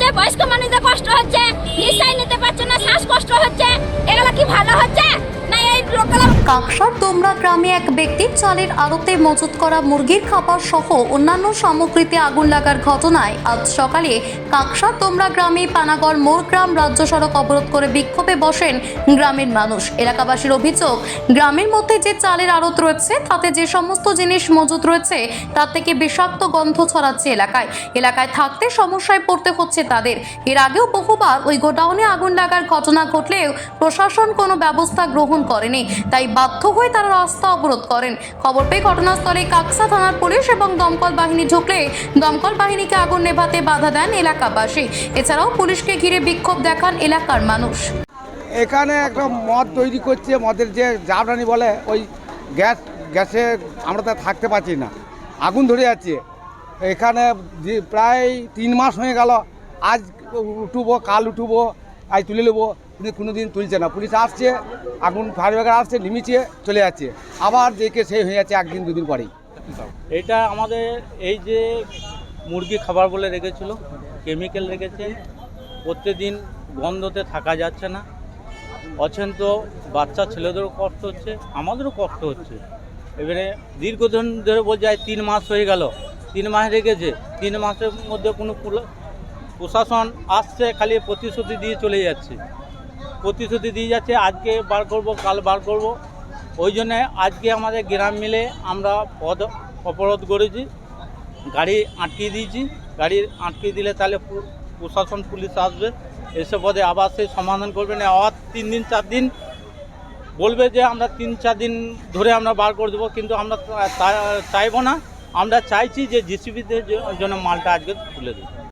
হচ্ছে, বয়স্ক মানুষদের কষ্ট হচ্ছে, নিঃশ্বাস নিতে পারছে না, শ্বাসকষ্ট হচ্ছে। এগুলো কি ভালো হচ্ছে না? এই লোকগুলো কাকসার তোমরা গ্রামে এক ব্যক্তির চালের আড়তে মজুত করা মুরগির খাবার সহ অন্যান্য সামগ্রীতে আগুন লাগার ঘটনায় আজ সকালে কাকসার তোমরা গ্রামে পানাগড় মোড়গ্রাম রাজ্য সড়ক অবরোধ করে বিক্ষোভে বসেন গ্রামের মানুষ। এলাকাবাসীর অভিযোগ, গ্রামের মধ্যে যে চালের আড়ত রয়েছে তাতে যে সমস্ত জিনিস মজুত রয়েছে তার থেকে বিষাক্ত গন্ধ ছড়াচ্ছে এলাকায় থাকতে সমস্যায় পড়তে হচ্ছে তাদের। এর আগেও বহুবার ওই গোডাউনে আগুন লাগার ঘটনা ঘটলেও প্রশাসন কোনো ব্যবস্থা গ্রহণ করেনি, তাই বাধ্য হয়ে তারা রাস্তা অবরোধ করেন। খবর পেয়ে ঘটনাস্থলে কাকসা থানার পুলিশ এবং দমকল বাহিনী ঢুকলে দমকল বাহিনীকে আগুন নেভাতে বাধা দেন এলাকাবাসী। এছাড়াও পুলিশকে ঘিরে বিক্ষোভ দেখান এলাকার মানুষ। এখানে একটা মদ তৈরি করছে, মদের যে জাবরানি বলে, ওই গ্যাসে আমরা তো থাকতে পারছি না, আগুন ধরে যাচ্ছে। এখানে প্রায় 3 মাস হয়ে গেল। আজ উঠবো, কাল উঠবো, আজ তুলে নেবো, কিন্তু কোনো দিন তুলছে না। পুলিশ আসছে, আগুন ফায়ার ব্রিগেড আসছে, নিমিছে চলে যাচ্ছে, আবার দেখে সেই হয়ে যাচ্ছে 1 দিন 2 দিন পরেই। এটা আমাদের এই যে মুরগি খাবার বলে রেখেছিল, কেমিক্যাল রেখেছে, প্রত্যেকদিন গন্ধতে থাকা যাচ্ছে না। অচেন্ত বাচ্চা ছেলেদেরও কষ্ট হচ্ছে, আমাদেরও কষ্ট হচ্ছে। এবারে দীর্ঘদিন ধরে বলছে 3 মাস হয়ে গেল, 3 মাস রেখেছে, 3 মাসের মধ্যে কোনো প্রশাসন আসছে, খালি প্রতিশ্রুতি দিয়ে চলে যাচ্ছে, প্রতিশ্রুতি দিয়ে যাচ্ছে। আজকে বার করব, কাল বার করব। ওই জন্যে আজকে আমাদের গ্রাম মিলে আমরা পথ অবরোধ করেছি, গাড়ি আটকে দিয়েছি। গাড়ি আটকে দিলে তাহলে প্রশাসন পুলিশ আসবে, এসে পদে আবার সেই সমাধান করবে না। আবার 3 দিন 4 দিন বলবে যে আমরা 3-4 দিন ধরে আমরা বার করে দেবো, কিন্তু আমরা চাইবো না। আমরা চাইছি যে জিসিবিদের জন্য মালটা আজকে তুলে দেবো।